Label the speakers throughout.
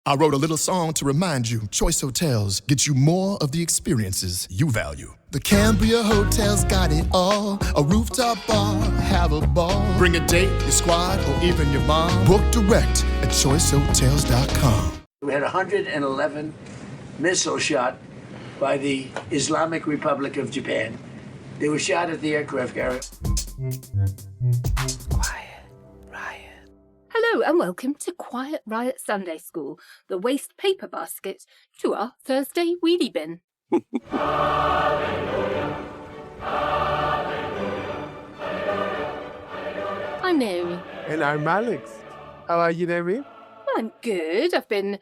Speaker 1: I wrote a little song to remind you, Choice Hotels get you more of the experiences you value. The Cambria Hotel's got it all. A rooftop bar, have a ball. Bring a date, your squad, or even your mom. Book direct at choicehotels.com.
Speaker 2: We had 111 missiles shot by the Islamic Republic of Japan. They were shot at the aircraft carrier.
Speaker 3: Quiet Riot. Hello and welcome to Quiet Riot Sunday School, the waste paper basket to our Thursday wheelie bin. I'm Naomi.
Speaker 4: And I'm Alex. How are you, Naomi?
Speaker 3: I'm good. I've been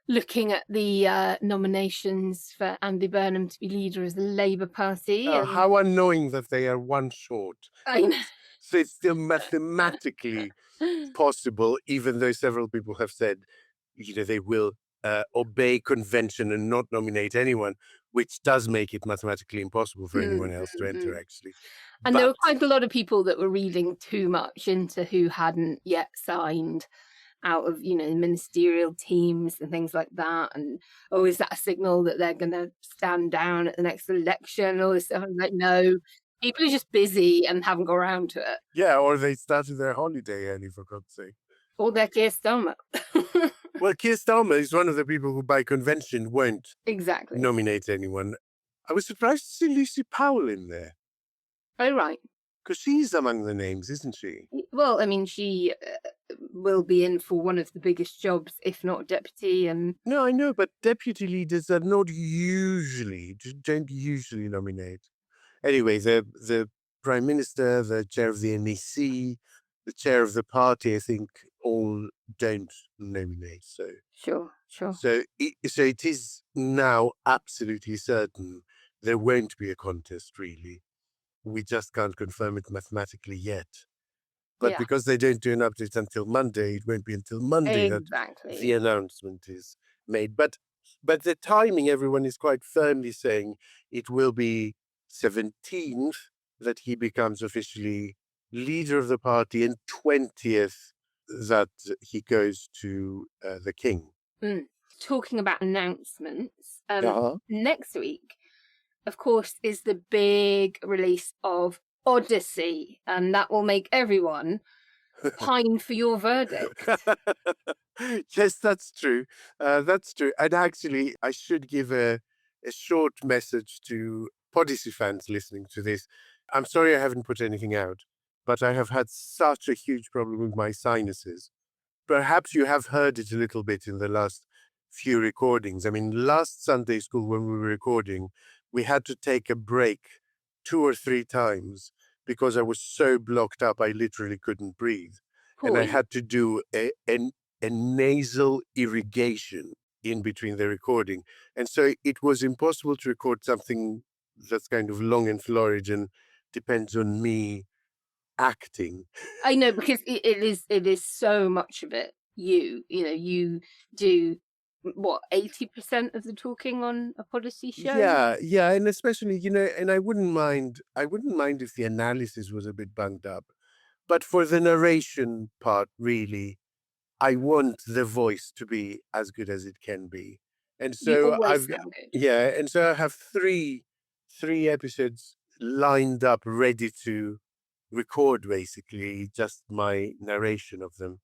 Speaker 3: looking at the nominations for Andy Burnham to be leader of the Labour Party.
Speaker 4: How annoying that they are one short.
Speaker 3: I know.
Speaker 4: So it's still mathematically possible, even though several people have said, they will obey convention and not nominate anyone, which does make it mathematically impossible for anyone else to enter, actually.
Speaker 3: And there were quite a lot of people that were reading too much into who hadn't yet signed out of, ministerial teams and things like that. And, is that a signal that they're going to stand down at the next election? All this stuff. I'm like, no. People are just busy and haven't got around to it.
Speaker 4: Yeah, or they started their holiday early, for God's sake.
Speaker 3: Or they're Keir Starmer.
Speaker 4: Well, Keir Starmer is one of the people who, by convention, won't nominate anyone. I was surprised to see Lucy Powell in there.
Speaker 3: Oh, right.
Speaker 4: Because she's among the names, isn't she?
Speaker 3: Well, I mean, she will be in for one of the biggest jobs, if not deputy. And
Speaker 4: no, I know, but deputy leaders don't usually nominate. Anyway, the Prime Minister, the chair of the NEC, the chair of the party, I think, all don't nominate. So
Speaker 3: Sure.
Speaker 4: So it is now absolutely certain there won't be a contest, really. We just can't confirm it mathematically yet. But because they don't do an update until Monday, it won't be until Monday that the announcement is made. But the timing, everyone is quite firmly saying it will be 17th that he becomes officially leader of the party, and 20th that he goes to the king.
Speaker 3: Talking about announcements, next week, of course, is the big release of Odyssey, and that will make everyone pine for your verdict.
Speaker 4: Yes, that's true. That's true. And actually, I should give a short message to Odyssey fans listening to this. I'm sorry I haven't put anything out, but I have had such a huge problem with my sinuses. Perhaps you have heard it a little bit in the last few recordings. I mean, last Sunday school when we were recording, we had to take a break 2 or 3 times because I was so blocked up I literally couldn't breathe.
Speaker 3: Cool.
Speaker 4: And I had to do a nasal irrigation in between the recording. And so it was impossible to record something that's kind of long and florid and depends on me acting.
Speaker 3: I know, because it is so much of it. You do what, 80% of the talking on a Odyssey show?
Speaker 4: Yeah, and especially, and I wouldn't mind if the analysis was a bit bunged up. But for the narration part, really, I want the voice to be as good as it can be. And so I have three episodes lined up, ready to record, basically, just my narration of them.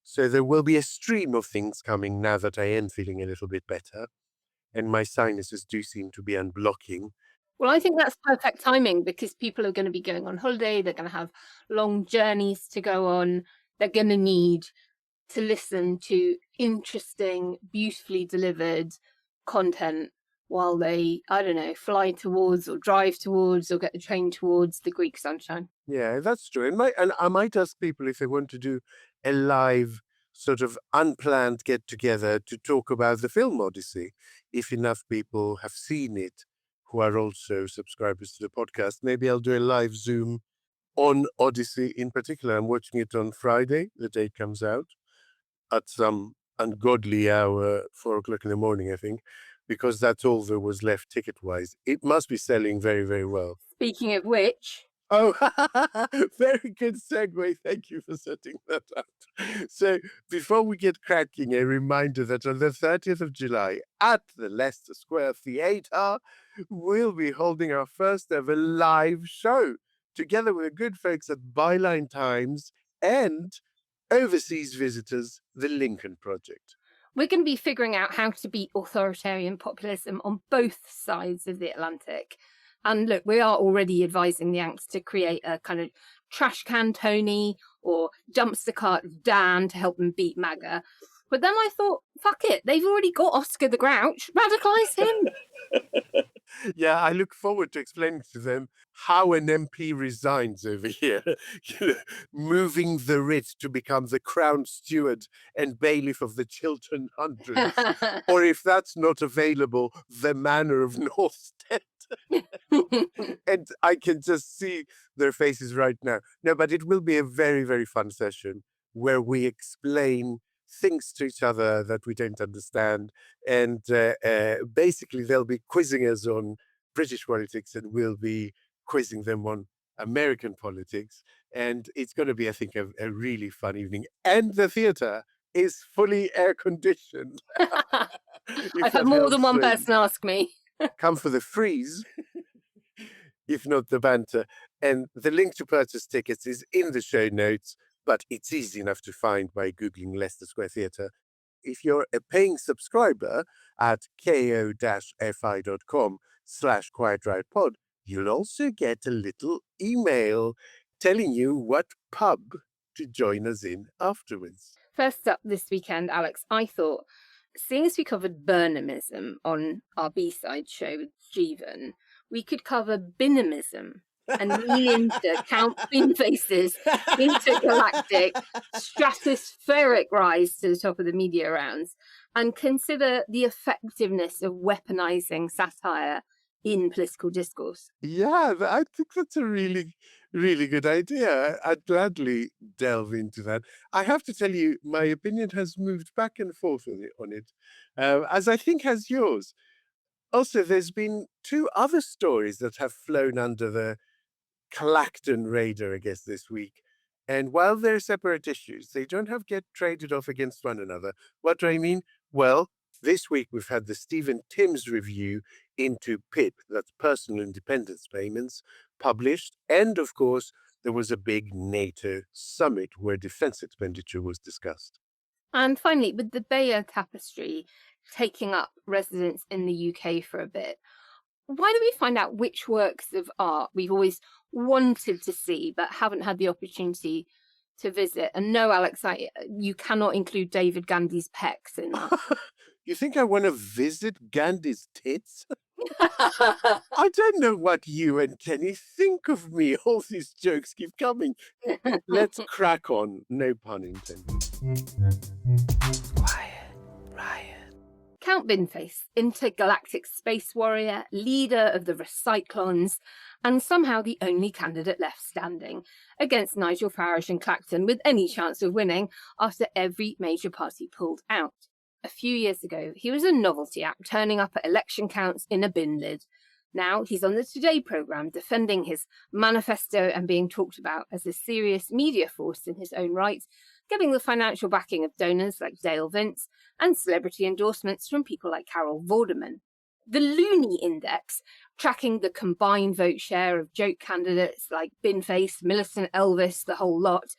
Speaker 4: So there will be a stream of things coming now that I am feeling a little bit better, and my sinuses do seem to be unblocking.
Speaker 3: Well, I think that's perfect timing, because people are going to be going on holiday, they're going to have long journeys to go on, they're going to need to listen to interesting, beautifully delivered content while they, fly towards or drive towards or get the train towards the Greek sunshine.
Speaker 4: Yeah, that's true. And I might ask people if they want to do a live sort of unplanned get-together to talk about the film Odyssey, if enough people have seen it who are also subscribers to the podcast. Maybe I'll do a live Zoom on Odyssey in particular. I'm watching it on Friday, the day it comes out, at some ungodly hour, 4:00 in the morning, I think, because that's all there was left ticket-wise. It must be selling very, very well.
Speaker 3: Speaking of which,
Speaker 4: Oh, very good segue. Thank you for setting that up. So, before we get cracking, a reminder that on the 30th of July at the Leicester Square Theatre, we'll be holding our first ever live show together with the good folks at Byline Times and overseas visitors, the Lincoln Project.
Speaker 3: We're going to be figuring out how to beat authoritarian populism on both sides of the Atlantic. And look, we are already advising the Yanks to create a kind of trash can Tony or dumpster cart Dan to help them beat MAGA. But then I thought, fuck it, they've already got Oscar the Grouch, radicalise him.
Speaker 4: Yeah, I look forward to explaining to them how an MP resigns over here, moving the writ to become the Crown Steward and bailiff of the Chiltern Hundreds. Or if that's not available, the Manor of Northstead. And I can just see their faces right now. No, but it will be a very, very fun session where we explain things to each other that we don't understand. And basically, they'll be quizzing us on British politics and we'll be quizzing them on American politics. And it's going to be, I think, a really fun evening. And the theatre is fully air-conditioned.
Speaker 3: I've had more than one person ask me.
Speaker 4: Come for the freeze, if not the banter. And the link to purchase tickets is in the show notes, but it's easy enough to find by Googling Leicester Square Theatre. If you're a paying subscriber at ko-fi.com/QuietRiotPod, you'll also get a little email telling you what pub to join us in afterwards.
Speaker 3: First up this weekend, Alex, I thought, seeing as we covered Burnhamism on our B-side show with Jeevan, we could cover Binhamism and lean into Count Binface's intergalactic stratospheric rise to the top of the media rounds and consider the effectiveness of weaponizing satire in political discourse.
Speaker 4: Yeah, I think that's a really, really good idea. I'd gladly delve into that. I have to tell you, my opinion has moved back and forth on it, as I think has yours. Also, there's been two other stories that have flown under the Clacton radar, I guess, this week. And while they're separate issues, they don't have to get traded off against one another. What do I mean? Well, this week we've had the Stephen Timms review into PIP, that's Personal Independence Payments, published. And of course, there was a big NATO summit where defense expenditure was discussed.
Speaker 3: And finally, with the Bayeux Tapestry taking up residence in the UK for a bit, why don't we find out which works of art we've always wanted to see but haven't had the opportunity to visit? And no, Alex, you cannot include David Gandhi's pecs in that.
Speaker 4: You think I want to visit Gandhi's tits? I don't know what you and Kenny think of me. All these jokes keep coming. Let's crack on. No pun intended.
Speaker 2: Quiet, Riot.
Speaker 3: Count Binface, intergalactic space warrior, leader of the Recyclons, and somehow the only candidate left standing against Nigel Farage and Clacton with any chance of winning after every major party pulled out. A few years ago, he was a novelty act turning up at election counts in a bin lid. Now he's on the Today programme defending his manifesto and being talked about as a serious media force in his own right, getting the financial backing of donors like Dale Vince and celebrity endorsements from people like Carol Vorderman. The Looney Index, tracking the combined vote share of joke candidates like Binface, Millicent Elvis, the whole lot,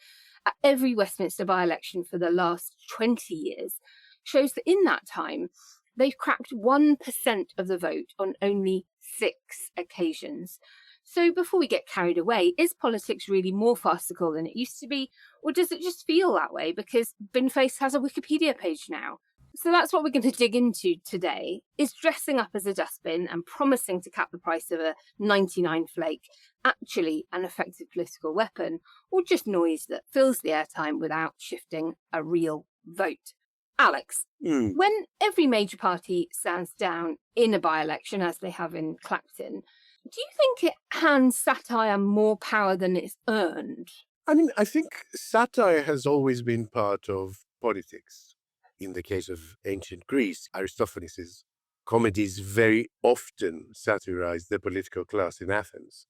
Speaker 3: at every Westminster by-election for the last 20 years, shows that in that time, they've cracked 1% of the vote on only 6 occasions. So before we get carried away, is politics really more farcical than it used to be? Or does it just feel that way because Binface has a Wikipedia page now? So that's what we're going to dig into today. Is dressing up as a dustbin and promising to cap the price of a 99 flake actually an effective political weapon, or just noise that fills the airtime without shifting a real vote? Alex, when every major party stands down in a by-election, as they have in Clacton, do you think it hands satire more power than it's earned?
Speaker 4: I mean, I think satire has always been part of politics. In the case of ancient Greece, Aristophanes' comedies very often satirized the political class in Athens.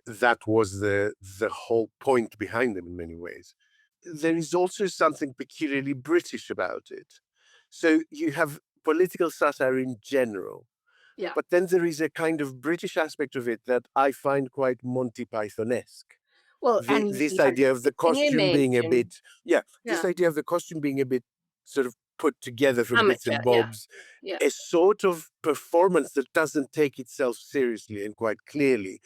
Speaker 4: that was the whole point behind them in many ways. There is also something peculiarly British about it. So you have political satire in general,
Speaker 3: Yeah.
Speaker 4: but then there is a kind of British aspect of it that I find quite Monty Python-esque.
Speaker 3: Well, and
Speaker 4: This
Speaker 3: you have
Speaker 4: idea of the
Speaker 3: spitting
Speaker 4: costume being a
Speaker 3: image and
Speaker 4: bit, this idea of the costume being a bit sort of put together from bits
Speaker 3: amateur,
Speaker 4: and bobs,
Speaker 3: yeah.
Speaker 4: a sort of performance that doesn't take itself seriously and quite clearly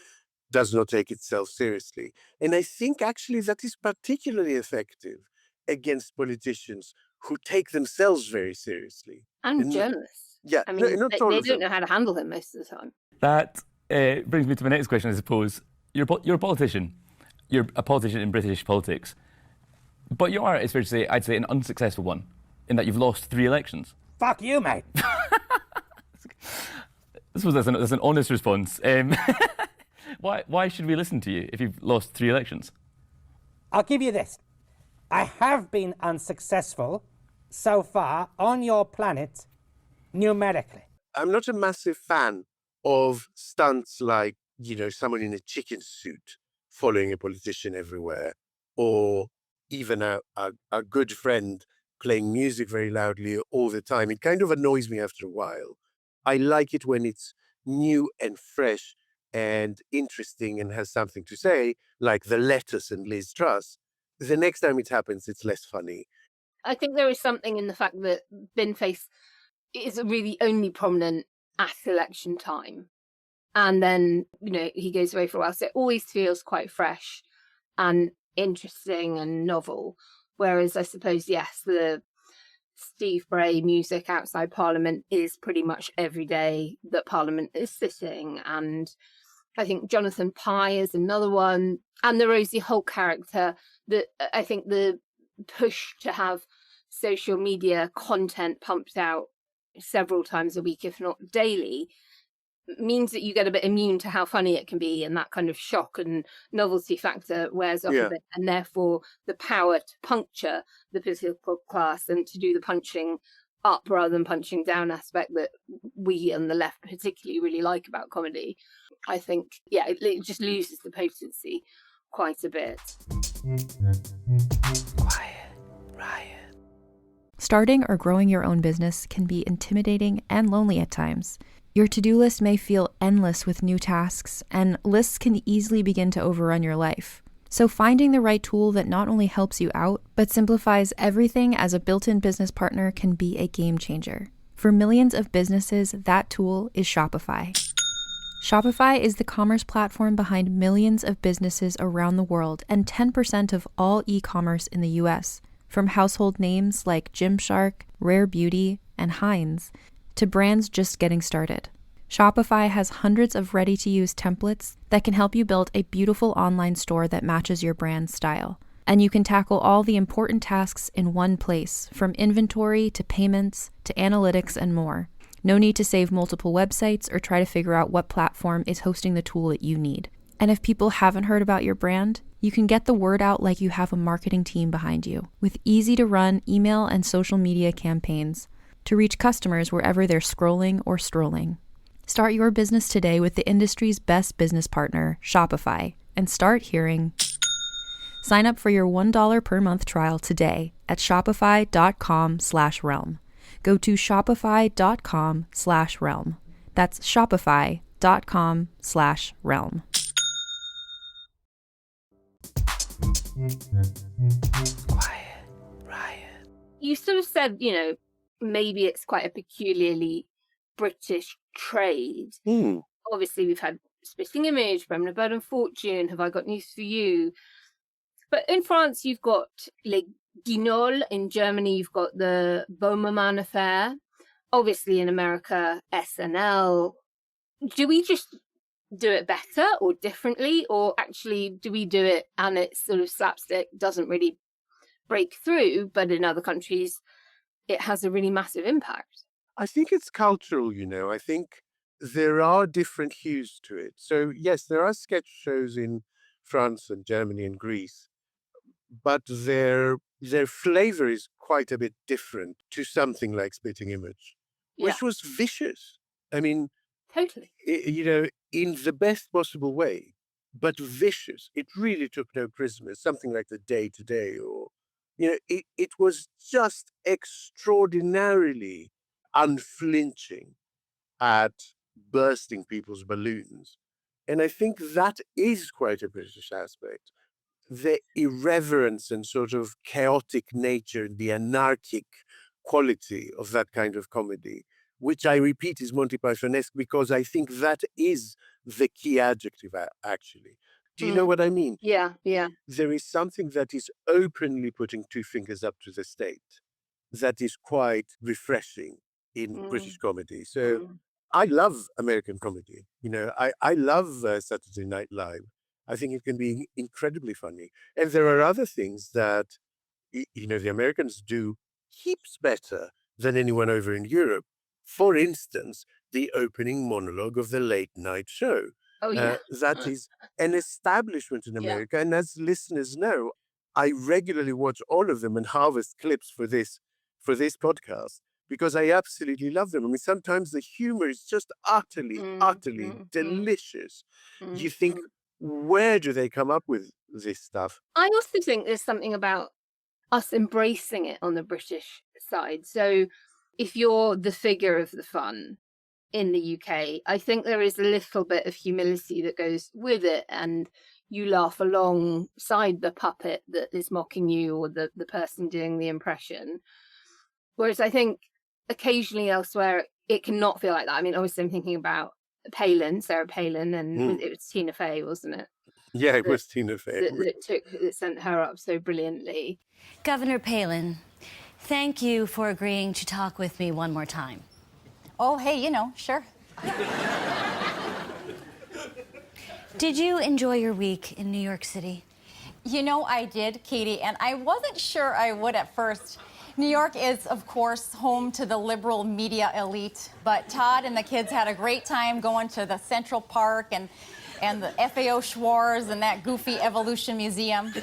Speaker 4: does not take itself seriously. And I think actually that is particularly effective against politicians who take themselves very seriously.
Speaker 3: And journalists.
Speaker 4: Yeah,
Speaker 3: I mean,
Speaker 4: not all
Speaker 3: they
Speaker 4: of
Speaker 3: don't
Speaker 4: them.
Speaker 3: know how to handle them most of the time.
Speaker 5: That brings me to my next question, I suppose. You're a politician. You're a politician in British politics. But you are, it's fair to say, I'd say, an unsuccessful one, in that you've lost 3 elections.
Speaker 6: Fuck you, mate.
Speaker 5: I suppose that's an honest response. Why should we listen to you if you've lost 3 elections?
Speaker 6: I'll give you this. I have been unsuccessful so far on your planet numerically.
Speaker 4: I'm not a massive fan of stunts like, someone in a chicken suit following a politician everywhere, or even a good friend playing music very loudly all the time. It kind of annoys me after a while. I like it when it's new and fresh and interesting and has something to say, like the Lettuce and Liz Truss. The next time it happens, it's less funny.
Speaker 3: I think there is something in the fact that Binface is really only prominent at election time. And then, he goes away for a while. So it always feels quite fresh and interesting and novel. Whereas I suppose, yes, the Steve Bray music outside Parliament is pretty much every day that Parliament is sitting. And I think Jonathan Pye is another one. And the Rosie Holt character, that I think the push to have social media content pumped out several times a week, if not daily, means that you get a bit immune to how funny it can be, and that kind of shock and novelty factor wears off a bit, and therefore the power to puncture the political class and to do the punching up rather than punching down aspect that we on the left particularly really like about comedy. I think, it just loses the potency quite a bit.
Speaker 7: Quiet Riot. Starting or growing your own business can be intimidating and lonely at times. Your to-do list may feel endless with new tasks, and lists can easily begin to overrun your life. So finding the right tool that not only helps you out, but simplifies everything as a built-in business partner can be a game changer. For millions of businesses, that tool is Shopify. Shopify is the commerce platform behind millions of businesses around the world and 10% of all e-commerce in the US. From household names like Gymshark, Rare Beauty, and Heinz, to brands just getting started. Shopify has hundreds of ready-to-use templates that can help you build a beautiful online store that matches your brand's style. And you can tackle all the important tasks in one place, from inventory to payments to analytics and more. No need to save multiple websites or try to figure out what platform is hosting the tool that you need. And if people haven't heard about your brand, you can get the word out like you have a marketing team behind you, with easy-to-run email and social media campaigns to reach customers wherever they're scrolling or strolling. Start your business today with the industry's best business partner, Shopify, and start hearing. Sign up for your $1 per month trial today at shopify.com/realm. Go to shopify.com/realm. That's shopify.com/realm.
Speaker 3: Quiet Riot. You sort of said, maybe it's quite a peculiarly British trade. Obviously, we've had Spitting Image, Bremen Bird and Fortune, Have I Got News for You? But in France, you've got Les Guignols. In Germany, you've got the Böhmermann affair. Obviously, in America, SNL. Do we just do it better or differently? Or actually, do we do it and it's sort of slapstick, doesn't really break through, but in other countries, it has a really massive impact?
Speaker 4: I think it's cultural, I think there are different hues to it. So yes, there are sketch shows in France and Germany and Greece, but their flavor is quite a bit different to something like Spitting Image, which was vicious. I mean,
Speaker 3: totally.
Speaker 4: In the best possible way. but vicious. It really took no prisoners, something like The Day Today, or, it was just extraordinarily unflinching at bursting people's balloons. And I think that is quite a British aspect. The irreverence and sort of chaotic nature, the anarchic quality of that kind of comedy, which I repeat is Monty Pythonesque, because I think that is the key adjective, actually. Do you know what I mean?
Speaker 3: Yeah.
Speaker 4: There is something that is openly putting two fingers up to the state that is quite refreshing in British comedy. So I love American comedy. I love Saturday Night Live. I think it can be incredibly funny. And there are other things that, the Americans do heaps better than anyone over in Europe. For instance, the opening monologue of the late night show.
Speaker 3: Oh, yeah.
Speaker 4: That is an establishment in
Speaker 3: Yeah.
Speaker 4: America. And as listeners know, I regularly watch all of them and harvest clips for this podcast, because I absolutely love them. I mean, sometimes the humor is just utterly delicious. You think, where do they come up with this stuff?
Speaker 3: I also think there's something about us embracing it on the British side. So if you're the figure of the fun in the UK, I think there is a little bit of humility that goes with it, and you laugh alongside the puppet that is mocking you, or the person doing the impression. Whereas I think occasionally elsewhere it cannot feel like that. I mean, obviously I'm thinking about Sarah Palin, and it was Tina Fey, wasn't it?
Speaker 4: Yeah, it was Tina Fey.
Speaker 3: That sent her up so brilliantly.
Speaker 8: Governor Palin, thank you for agreeing to talk with me one more time.
Speaker 9: Oh, hey, sure.
Speaker 8: Did you enjoy your week in New York City?
Speaker 9: I did, Katie, and I wasn't sure I would at first. New York is, of course, home to the liberal media elite, but Todd and the kids had a great time going to the Central Park and the FAO Schwarz and that goofy Evolution Museum.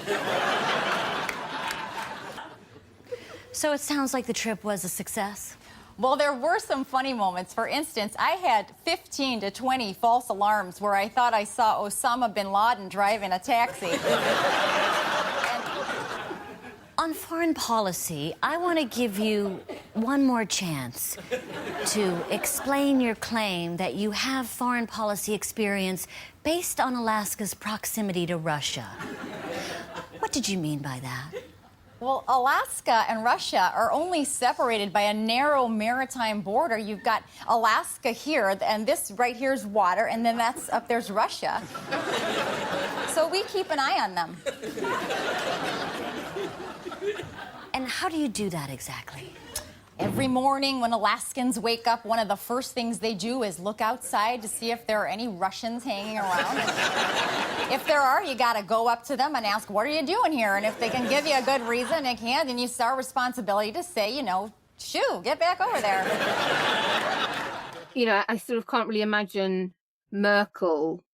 Speaker 8: So it sounds like the trip was a success.
Speaker 9: Well, there were some funny moments. For instance, I had 15 to 20 false alarms where I thought I saw Osama bin Laden driving a taxi.
Speaker 8: On foreign policy, I want to give you one more chance to explain your claim that you have foreign policy experience based on Alaska's proximity to Russia. What did you mean by that?
Speaker 9: Well, Alaska and Russia are only separated by a narrow maritime border. You've got Alaska here, and this right here is water, and then there's Russia. So we keep an eye on them.
Speaker 8: And how do you do that exactly?
Speaker 9: Every morning when Alaskans wake up, one of the first things they do is look outside to see if there are any Russians hanging around. If there are, you gotta go up to them and ask, what are you doing here? And if they can give you a good reason, they can, then it's our responsibility to say, shoo, get back over there.
Speaker 3: I sort of can't really imagine Merkel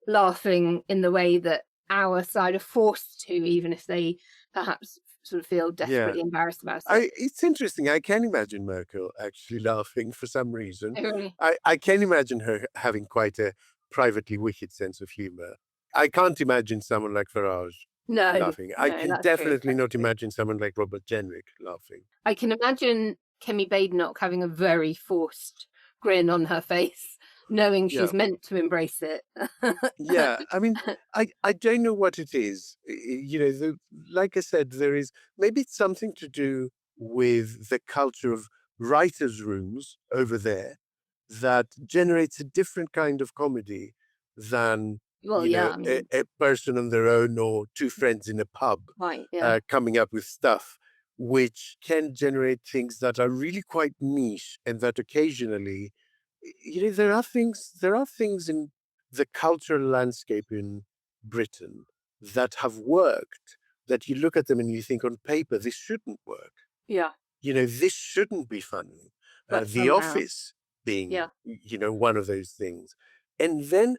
Speaker 3: laughing in the way that our side are forced to, even if they perhaps sort of feel desperately embarrassed about it.
Speaker 4: It's interesting. I can imagine Merkel actually laughing for some reason.
Speaker 3: Oh, really?
Speaker 4: I can imagine her having quite a privately wicked sense of humor. I can't imagine someone like Farage laughing. I can definitely not imagine someone like Robert Jenrick laughing.
Speaker 3: I can imagine Kemi Badenoch having a very forced grin on her face, knowing she's meant to embrace it.
Speaker 4: Yeah, I mean, I don't know what it is. Like I said, maybe it's something to do with the culture of writers' rooms over there that generates a different kind of comedy than a person on their own or two friends in a pub coming up with stuff, which can generate things that are really quite niche, and that occasionally, there are things in the cultural landscape in Britain that have worked, that you look at them and you think, on paper, this shouldn't work.
Speaker 3: Yeah.
Speaker 4: This shouldn't be funny. The Office being, one of those things. And then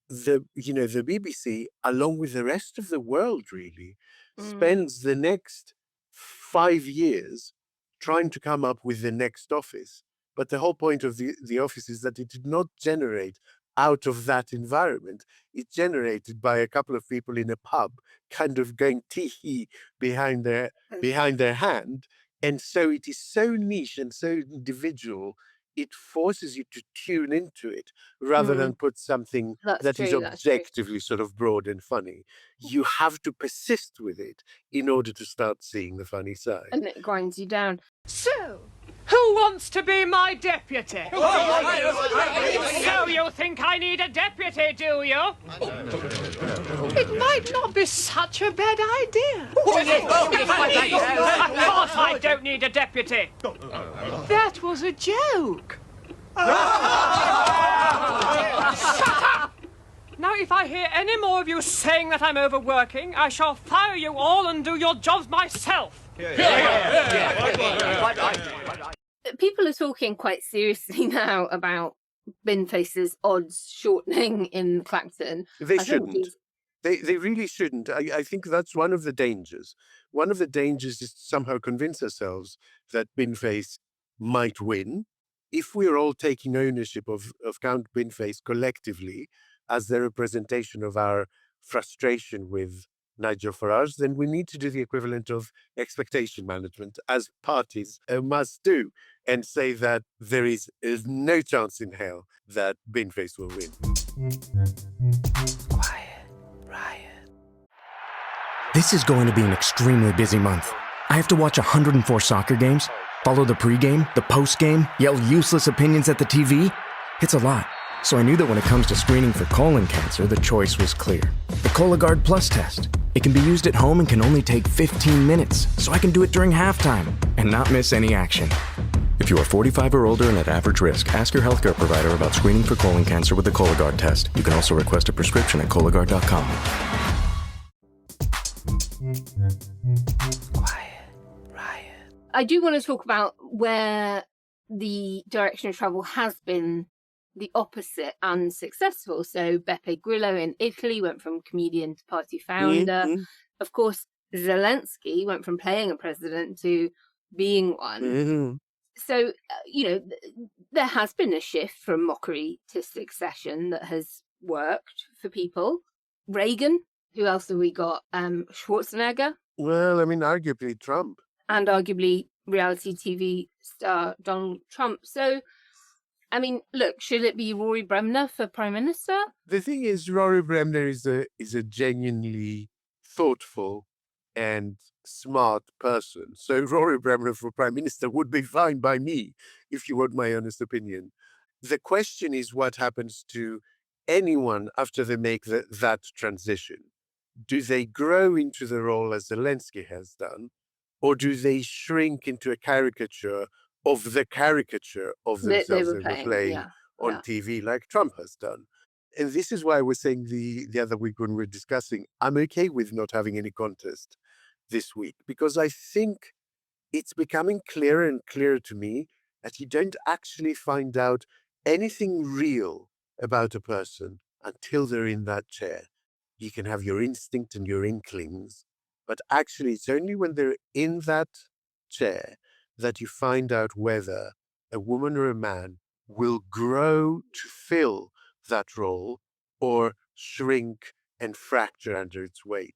Speaker 4: the BBC, along with the rest of the world, really, spends the next 5 years trying to come up with the next Office. But the whole point of the Office is that it did not generate out of that environment. It's generated by a couple of people in a pub kind of going tee-hee behind their hand. And so it is so niche and so individual, it forces you to tune into it rather than put something that is objectively sort of broad and funny. You have to persist with it in order to start seeing the funny side.
Speaker 3: And it grinds you down.
Speaker 10: So, who wants to be my deputy? So you think I need a deputy, do you? It might not be such a bad idea. Of course I don't need a deputy. That was a joke. Shut up! Now, if I hear any more of you saying that I'm overworking, I shall fire you all and do your jobs myself.
Speaker 3: People are talking quite seriously now about Binface's odds shortening in Clacton.
Speaker 4: They shouldn't. They really shouldn't. I think that's one of the dangers. One of the dangers is to somehow convince ourselves that Binface might win. If we're all taking ownership of Count Binface collectively as the representation of our frustration with Nigel Farage, then we need to do the equivalent of expectation management, as parties must do, and say that there is no chance in hell that Binface will win.
Speaker 11: Quiet, Riot. This is going to be an extremely busy month. I have to watch 104 soccer games, follow the pregame, the postgame, yell useless opinions at the TV. It's a lot. So I knew that when it comes to screening for colon cancer, the choice was clear. The Cologuard Plus test. It can be used at home and can only take 15 minutes, so I can do it during halftime and not miss any action. If you are 45 or older and at average risk, ask your healthcare provider about screening for colon cancer with the Cologuard test. You can also request a prescription at Cologuard.com. Quiet, Riot.
Speaker 3: I do want to talk about where the direction of travel has been the opposite and successful. So Beppe Grillo in Italy went from comedian to party founder. Of course, Zelensky went from playing a president to being one. So, there has been a shift from mockery to succession that has worked for people. Reagan, who else have we got? Schwarzenegger.
Speaker 4: Well, I mean, arguably Trump.
Speaker 3: And arguably reality TV star Donald Trump. So, I mean, look, should it be Rory Bremner for Prime Minister?
Speaker 4: The thing is, Rory Bremner is a genuinely thoughtful and smart person. So Rory Bremner for Prime Minister would be fine by me, if you want my honest opinion. The question is what happens to anyone after they make that transition. Do they grow into the role as Zelensky has done, or do they shrink into a caricature of the caricature of themselves they were playing on TV like Trump has done? And this is why I was saying the other week when we were discussing, I'm okay with not having any contest this week, because I think it's becoming clearer and clearer to me that you don't actually find out anything real about a person until they're in that chair. You can have your instinct and your inklings, but actually it's only when they're in that chair that you find out whether a woman or a man will grow to fill that role or shrink and fracture under its weight.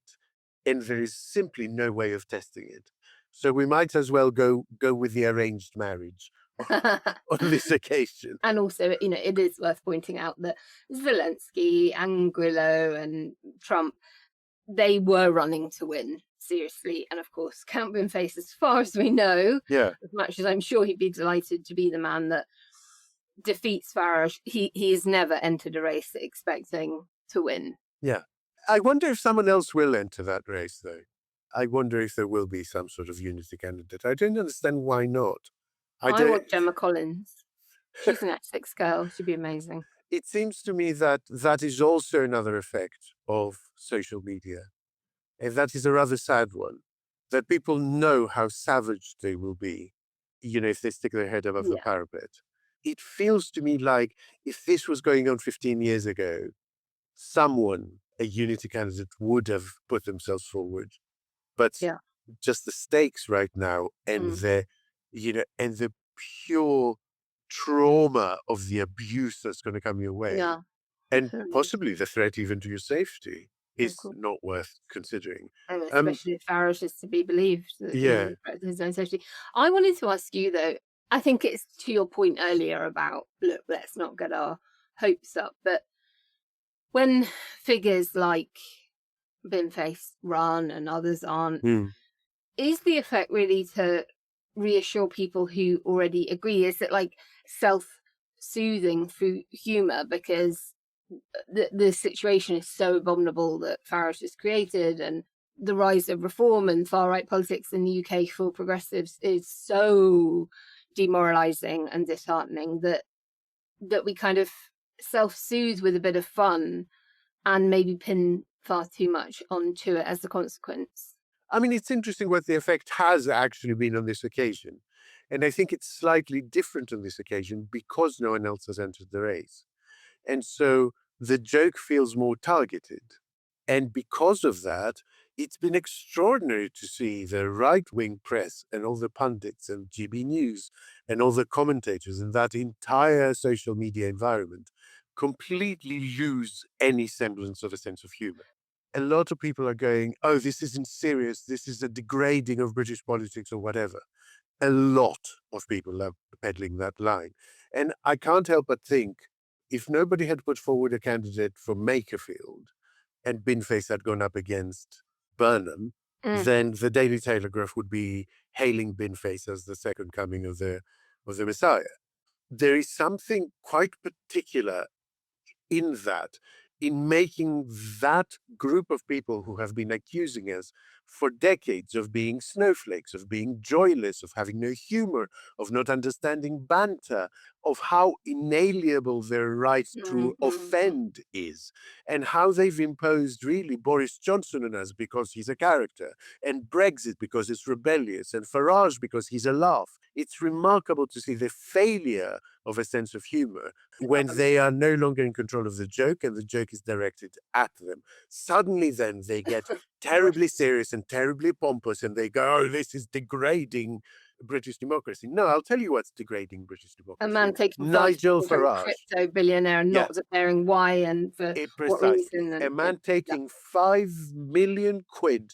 Speaker 4: And there is simply no way of testing it. So we might as well go with the arranged marriage on this occasion.
Speaker 3: And also, it is worth pointing out that Zelensky and Grillo and Trump, they were running to win, seriously. And of course, Count Binface, as far as we know, as much as I'm sure he'd be delighted to be the man that defeats Farage, he has never entered a race expecting to win.
Speaker 4: Yeah. I wonder if someone else will enter that race, though. I wonder if there will be some sort of unity candidate. I don't understand why not.
Speaker 3: I want Gemma Collins. She's an Essex girl. She'd be amazing.
Speaker 4: It seems to me that that is also another effect of social media. And that is a rather sad one. That people know how savage they will be, if they stick their head above the parapet. It feels to me like if this was going on 15 years ago, someone, a unity candidate, would have put themselves forward. But just the stakes right now and the pure trauma of the abuse that's going to come your way And possibly the threat even to your safety is
Speaker 3: course.
Speaker 4: not worth considering.
Speaker 3: And especially if Farage is to be believed. That,
Speaker 4: Yeah.
Speaker 3: his own safety. I wanted to ask you, though, I think it's to your point earlier about, look, let's not get our hopes up. But when figures like Binface run and others aren't, is the effect really to reassure people who already agree? Is it like self-soothing through humour because the situation is so abominable that Farage has created, and the rise of reform and far-right politics in the UK for progressives is so demoralising and disheartening that we kind of self-soothe with a bit of fun and maybe pin far too much onto it as a consequence?
Speaker 4: I mean, it's interesting what the effect has actually been on this occasion. And I think it's slightly different on this occasion because no one else has entered the race. And so the joke feels more targeted. And because of that, it's been extraordinary to see the right-wing press and all the pundits and GB News and all the commentators in that entire social media environment completely lose any semblance of a sense of humor. A lot of people are going, oh, this isn't serious, this is a degrading of British politics or whatever. A lot of people are peddling that line. And I can't help but think, if nobody had put forward a candidate for Makerfield and Binface had gone up against Burnham, then the Daily Telegraph would be hailing Binface as the second coming of the Messiah. There is something quite particular in that, in making that group of people who have been accusing us for decades of being snowflakes, of being joyless, of having no humor, of not understanding banter, of how inalienable their right to offend is, and how they've imposed really Boris Johnson on us because he's a character, and Brexit because it's rebellious, and Farage because he's a laugh. It's remarkable to see the failure of a sense of humor when they are no longer in control of the joke and the joke is directed at them. Suddenly then they get terribly serious and terribly pompous and they go, oh, this is degrading British democracy. No, I'll tell you what's degrading British democracy.
Speaker 3: A man taking
Speaker 4: Nigel Farage,
Speaker 3: crypto billionaire, and not declaring why and for what reason. And,
Speaker 4: a man taking 5 million quid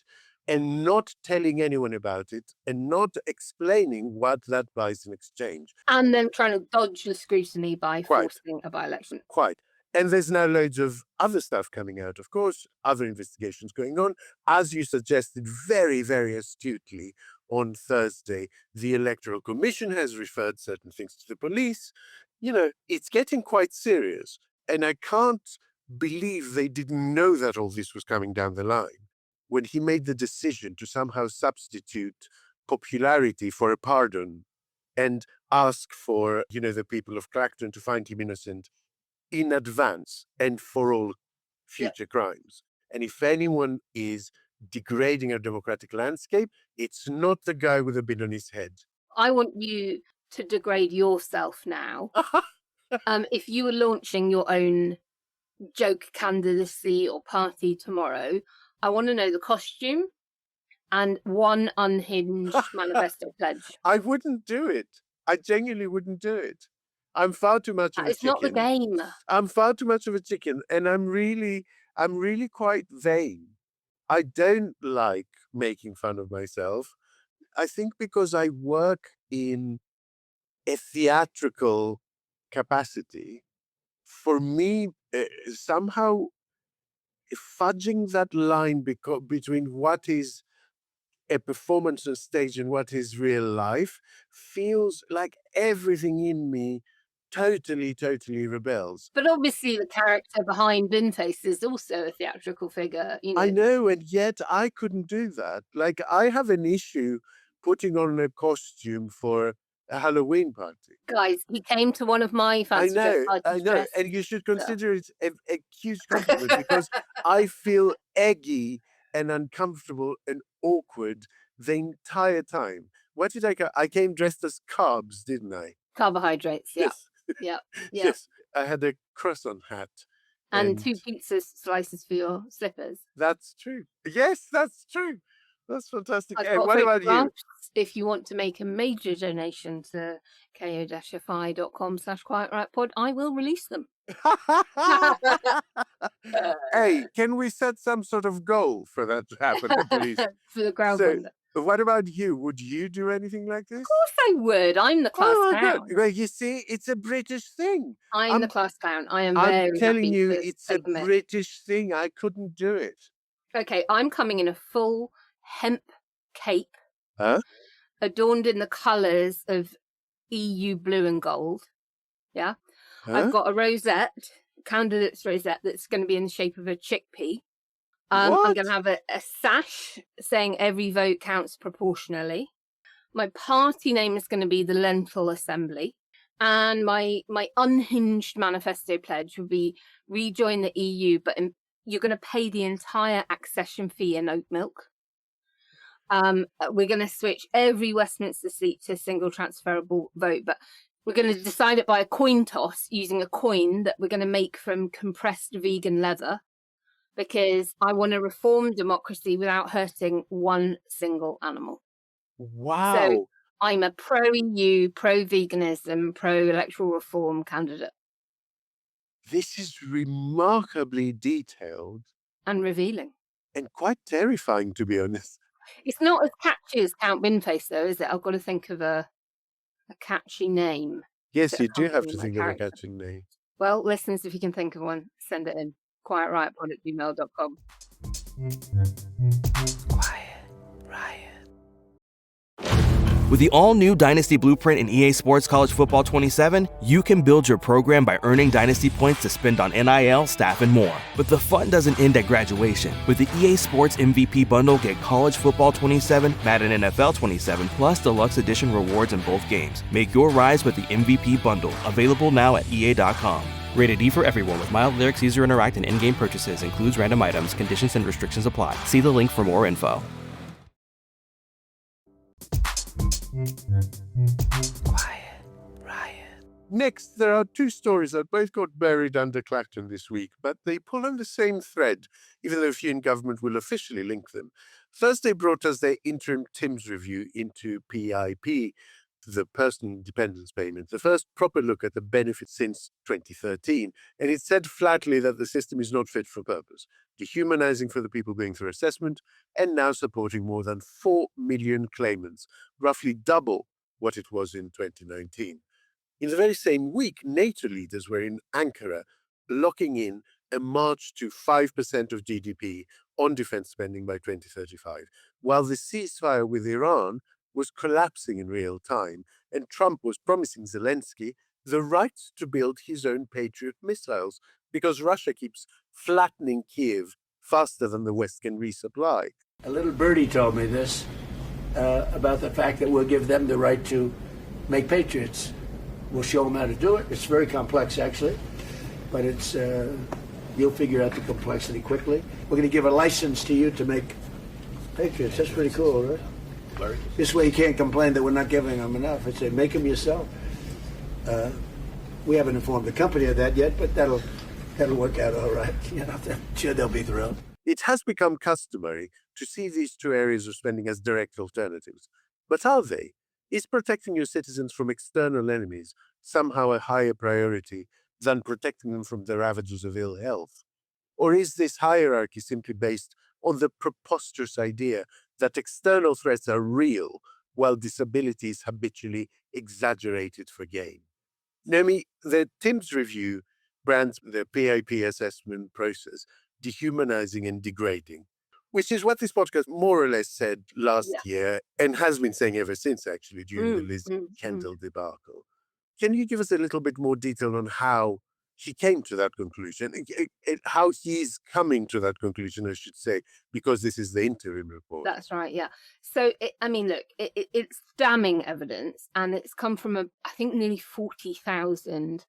Speaker 4: and not telling anyone about it and not explaining what that buys in exchange.
Speaker 3: And then trying to dodge the scrutiny by forcing a by-election.
Speaker 4: Quite. And there's now loads of other stuff coming out, of course, other investigations going on. As you suggested very, very astutely on Thursday, the Electoral Commission has referred certain things to the police. You know, it's getting quite serious. And I can't believe they didn't know that all this was coming down the line when he made the decision to somehow substitute popularity for a pardon and ask for, you know, the people of Clacton to find him innocent in advance and for all future crimes. And if anyone is degrading our democratic landscape, it's not the guy with a bit on his head.
Speaker 3: I want you to degrade yourself now. If you were launching your own joke candidacy or party tomorrow, I want to know the costume and one unhinged manifesto pledge.
Speaker 4: I wouldn't do it. I genuinely wouldn't do it. I'm far too much of a chicken.
Speaker 3: It's not the game.
Speaker 4: I'm far too much of a chicken, and I'm really quite vain. I don't like making fun of myself. I think because I work in a theatrical capacity, for me, somehow fudging that line between what is a performance on stage and what is real life feels like everything in me totally rebels.
Speaker 3: But obviously the character behind Binface is also a theatrical figure. You know.
Speaker 4: I know, and yet I couldn't do that. Like, I have an issue putting on a costume for a Halloween party.
Speaker 3: Guys, he came to one of my fancy dress parties.
Speaker 4: I know, and you should consider it a huge compliment because I feel eggy and uncomfortable and awkward the entire time. What did I go? I came dressed as carbs, didn't I?
Speaker 3: Carbohydrates, yeah.
Speaker 4: Yes.
Speaker 3: Yeah.
Speaker 4: Yes, I had a croissant hat.
Speaker 3: And 2 pizza slices for your slippers.
Speaker 4: That's true. Yes, that's true. That's fantastic.
Speaker 3: I've
Speaker 4: Hey,
Speaker 3: got
Speaker 4: what about you?
Speaker 3: photographs. If you want to make a major donation to ko-fi.com/quietrightpod, I will release them.
Speaker 4: Hey, can we set some sort of goal for that to happen at least?
Speaker 3: For the
Speaker 4: So,
Speaker 3: crowdfunder.
Speaker 4: what about you? Would you do anything like this?
Speaker 3: Of course I would. I'm the class
Speaker 4: Oh my
Speaker 3: clown.
Speaker 4: God! Well, you see, it's a British thing.
Speaker 3: I'm the class clown. I am
Speaker 4: I'm
Speaker 3: very
Speaker 4: telling
Speaker 3: happy
Speaker 4: you,
Speaker 3: to
Speaker 4: it's a
Speaker 3: take the mick.
Speaker 4: British thing. I couldn't do it.
Speaker 3: Okay, I'm coming in a full hemp cape,
Speaker 4: Huh?
Speaker 3: adorned in the colours of EU blue and gold. Yeah.
Speaker 4: Huh?
Speaker 3: I've got a rosette, candidate's rosette, that's going to be in the shape of a chickpea. I'm
Speaker 4: What?
Speaker 3: going to have a sash saying every vote counts proportionally. My party name is going to be the Lentil Assembly. And my unhinged manifesto pledge would be rejoin the EU, but you're going to pay the entire accession fee in oat milk. We're going to switch every Westminster seat to a single transferable vote, but we're going to decide it by a coin toss using a coin that we're going to make from compressed vegan leather, because I want to reform democracy without hurting one single animal.
Speaker 4: Wow.
Speaker 3: So I'm a pro-EU, pro-veganism, pro-electoral reform candidate.
Speaker 4: This is remarkably detailed
Speaker 3: And revealing.
Speaker 4: and quite terrifying, to be honest.
Speaker 3: It's not as catchy as Count Binface, though, is it? I've got to think of a catchy name.
Speaker 4: Yes,
Speaker 3: to
Speaker 4: you do have
Speaker 3: accompany
Speaker 4: to
Speaker 3: my
Speaker 4: think of a
Speaker 3: character.
Speaker 4: catching name.
Speaker 3: Well, listeners, if you can think of one, send it in. quietriotpod@gmail.com.
Speaker 12: With the all-new Dynasty Blueprint in EA Sports College Football 27, you can build your program by earning Dynasty points to spend on NIL, staff, and more. But the fun doesn't end at graduation. With the EA Sports MVP Bundle, get College Football 27, Madden NFL 27, plus Deluxe Edition rewards in both games. Make your rise with the MVP Bundle, available now at EA.com. Rated E for everyone with mild lyrics, easier to interact, and in-game purchases. Includes random items. Conditions and restrictions apply. See the link for more info.
Speaker 4: Next, there are two stories that both got buried under Clacton this week, but they pull on the same thread, even though few in government will officially link them. Thursday brought us their interim TIMS review into PIP, the Personal Independence Payment, the first proper look at the benefit since 2013, and it said flatly that the system is not fit for purpose, dehumanizing for the people going through assessment, and now supporting more than 4 million claimants, roughly double what it was in 2019. In the very same week, NATO leaders were in Ankara, locking in a march to 5% of GDP on defense spending by 2035, while the ceasefire with Iran was collapsing in real time, and Trump was promising Zelensky the right to build his own Patriot missiles because Russia keeps flattening Kiev faster than the West can resupply.
Speaker 2: A little birdie told me this about the fact that we'll give them the right to make Patriots. We'll show them how to do it. It's very complex, actually, but it's you'll figure out the complexity quickly. We're going to give a license to you to make Patriots. That's pretty cool, right? Larry. This way you can't complain that we're not giving them enough. I say, make them yourself. We haven't informed the company of that yet, but that'll work out all right. You know, I'm sure they'll be thrilled.
Speaker 4: It has become customary to see these two areas of spending as direct alternatives. But are they? Is protecting your citizens from external enemies somehow a higher priority than protecting them from the ravages of ill health? Or is this hierarchy simply based on the preposterous idea that external threats are real while disability is habitually exaggerated for gain? Naomi, the TIMS review brands the PIP assessment process dehumanizing and degrading, which is what this podcast more or less said last year and has been saying ever since, actually, during the Liz Kendall debacle. Can you give us a little bit more detail on how he came to that conclusion, how he's coming to that conclusion, I should say, because this is the interim report?
Speaker 3: That's right, yeah. So, it's damning evidence, and it's come from, I think, nearly 40,000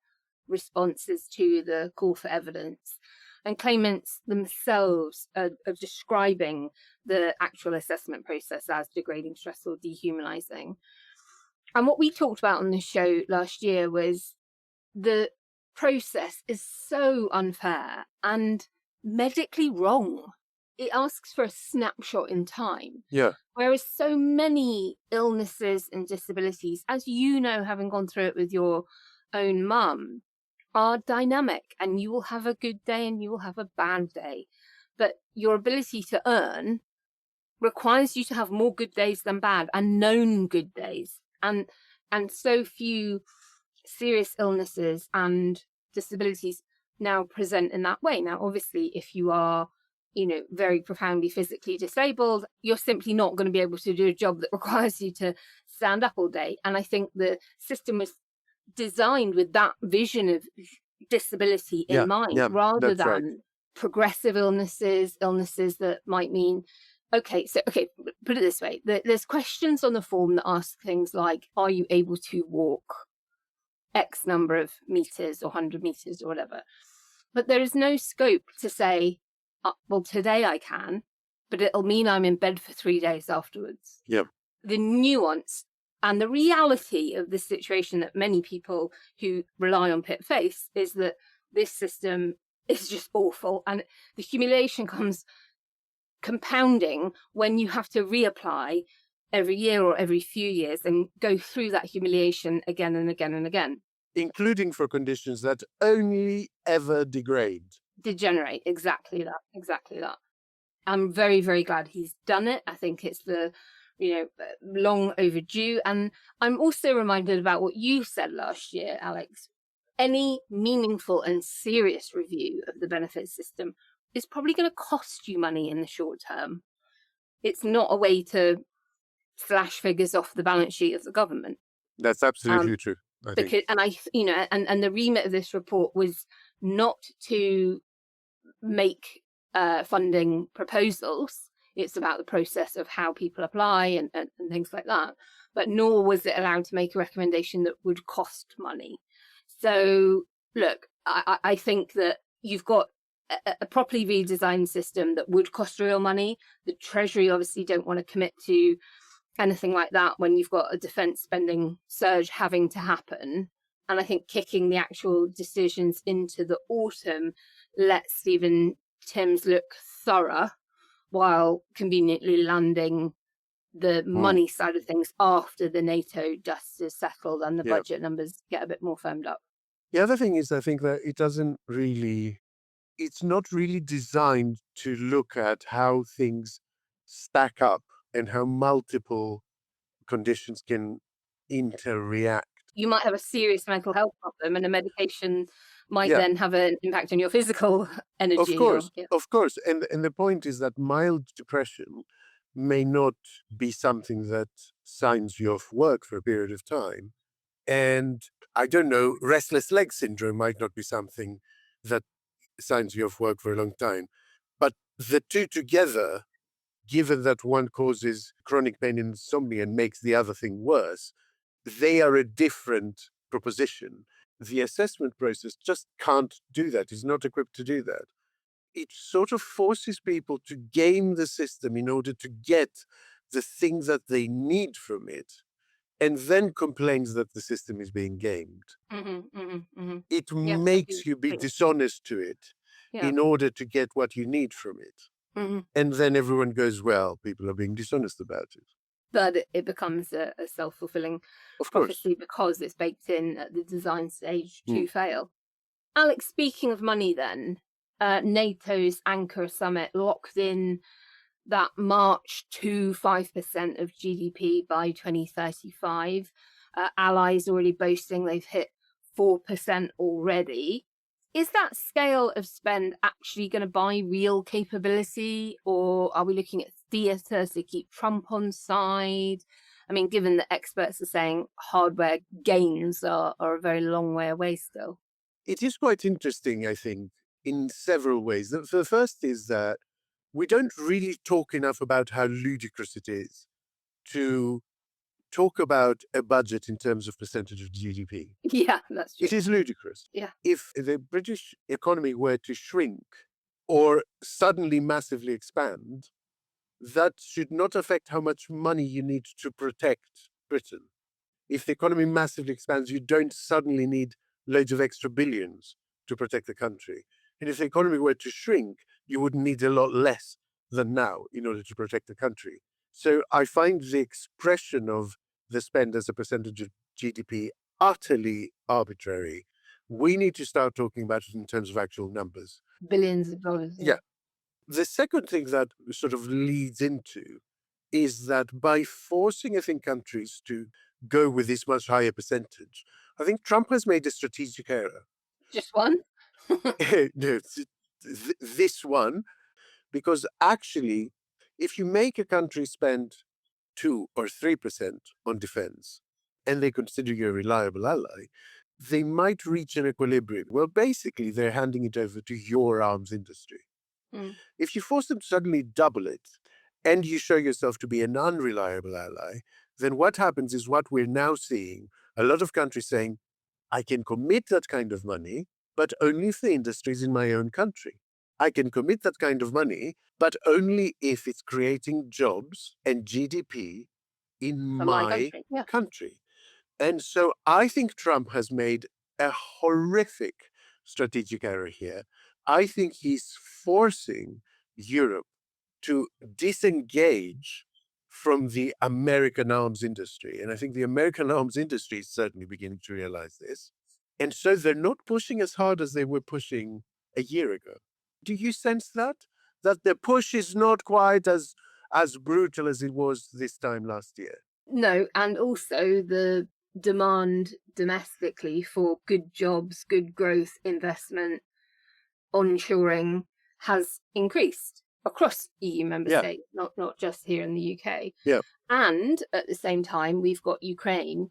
Speaker 3: responses to the call for evidence. And claimants themselves are describing the actual assessment process as degrading, stressful, dehumanizing. And what we talked about on the show last year was the process is so unfair and medically wrong. it asks for a snapshot in time.
Speaker 4: Yeah.
Speaker 3: Whereas so many illnesses and disabilities, as you know, having gone through it with your own mum, are dynamic, and you will have a good day and you will have a bad day. But your ability to earn requires you to have more good days than bad, and known good days. And so few serious illnesses and disabilities now present in that way. Now, obviously, if you are, very profoundly physically disabled, you're simply not going to be able to do a job that requires you to stand up all day. And I think the system was designed with that vision of disability in mind, rather than progressive illnesses that might mean, put it this way, there's questions on the form that ask things like, are you able to walk X number of meters or 100 meters or whatever? But there is no scope to say, well, today I can, but it'll mean I'm in bed for 3 days afterwards.
Speaker 4: Yep.
Speaker 3: The nuance and the reality of the situation that many people who rely on PIP face is that this system is just awful. And the humiliation comes compounding when you have to reapply every year or every few years and go through that humiliation again and again and again.
Speaker 4: Including for conditions that only ever degrade.
Speaker 3: Degenerate, exactly that. I'm very, very glad he's done it. I think it's long overdue. And I'm also reminded about what you said last year, Alex. Any meaningful and serious review of the benefits system is probably going to cost you money in the short term. It's not a way to slash figures off the balance sheet of the government.
Speaker 4: That's absolutely true.
Speaker 3: And the remit of this report was not to make funding proposals. It's about the process of how people apply and things like that. But nor was it allowed to make a recommendation that would cost money. So, look, I think that you've got a properly redesigned system that would cost real money. The Treasury obviously don't want to commit to anything like that when you've got a defence spending surge having to happen. And I think kicking the actual decisions into the autumn lets Stephen Timms look thorough while conveniently landing the money side of things after the NATO dust is settled and the budget numbers get a bit more firmed up.
Speaker 4: The other thing is, I think that it's not really designed to look at how things stack up and how multiple conditions can interact.
Speaker 3: You might have a serious mental health problem and a medication might then have an impact on your physical energy.
Speaker 4: Of course. And the point is that mild depression may not be something that signs you off work for a period of time. And I don't know, restless leg syndrome might not be something that signs you off work for a long time. But the two together, given that one causes chronic pain and insomnia and makes the other thing worse, they are a different proposition. The assessment process just can't do that. It's not equipped to do that. It sort of forces people to game the system in order to get the things that they need from it, and then complains that the system is being gamed. It makes you be dishonest to it in order to get what you need from it. And then everyone goes, well, people are being dishonest about it.
Speaker 3: But it becomes a self-fulfilling prophecy because it's baked in at the design stage to fail. Alex, speaking of money then, NATO's Ankara summit locked in that march to 5% of GDP by 2035. Allies already boasting they've hit 4% already. Is that scale of spend actually going to buy real capability, or are we looking at theatre to keep Trump on side? I mean, given that experts are saying hardware gains are a very long way away still.
Speaker 4: It is quite interesting, I think, in several ways. The first is that we don't really talk enough about how ludicrous it is to talk about a budget in terms of percentage of GDP.
Speaker 3: Yeah, that's true.
Speaker 4: It is ludicrous.
Speaker 3: Yeah.
Speaker 4: If the British economy were to shrink or suddenly massively expand, that should not affect how much money you need to protect Britain. If the economy massively expands, you don't suddenly need loads of extra billions to protect the country. And if the economy were to shrink, you would need a lot less than now in order to protect the country. So I find the expression of the spend as a percentage of GDP utterly arbitrary. We need to start talking about it in terms of actual numbers.
Speaker 3: Billions of dollars.
Speaker 4: Yeah. The second thing that sort of leads into is that by forcing, I think, countries to go with this much higher percentage, I think Trump has made a strategic error.
Speaker 3: Just one?
Speaker 4: No, this one, because actually, if you make a country spend 2 or 3% on defense, and they consider you a reliable ally, they might reach an equilibrium. Well, basically, they're handing it over to your arms industry. If you force them to suddenly double it, and you show yourself to be an unreliable ally, then what happens is what we're now seeing, a lot of countries saying, I can commit that kind of money, but only if the industry is in my own country. I can commit that kind of money, but only if it's creating jobs and GDP in my country. And so I think Trump has made a horrific strategic error here. I think he's forcing Europe to disengage from the American arms industry. And I think the American arms industry is certainly beginning to realize this. And so they're not pushing as hard as they were pushing a year ago. Do you sense that? That the push is not quite as brutal as it was this time last year?
Speaker 3: No, and also the demand domestically for good jobs, good growth, investment, onshoring has increased across EU member states, not just here in the UK.
Speaker 4: Yeah.
Speaker 3: And at the same time, we've got Ukraine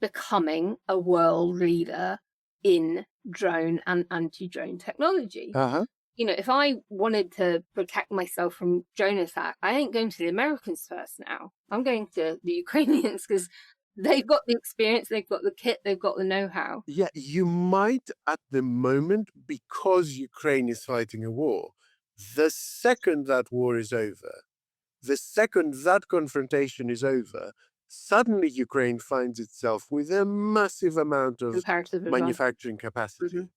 Speaker 3: becoming a world leader in drone and anti-drone technology. You know, if I wanted to protect myself from drone attack, I ain't going to the Americans first now. I'm going to the Ukrainians because they've got the experience, they've got the kit, they've got the know-how.
Speaker 4: Yeah, you might at the moment, because Ukraine is fighting a war. The second that war is over, the second that confrontation is over, suddenly Ukraine finds itself with a massive amount of manufacturing capacity.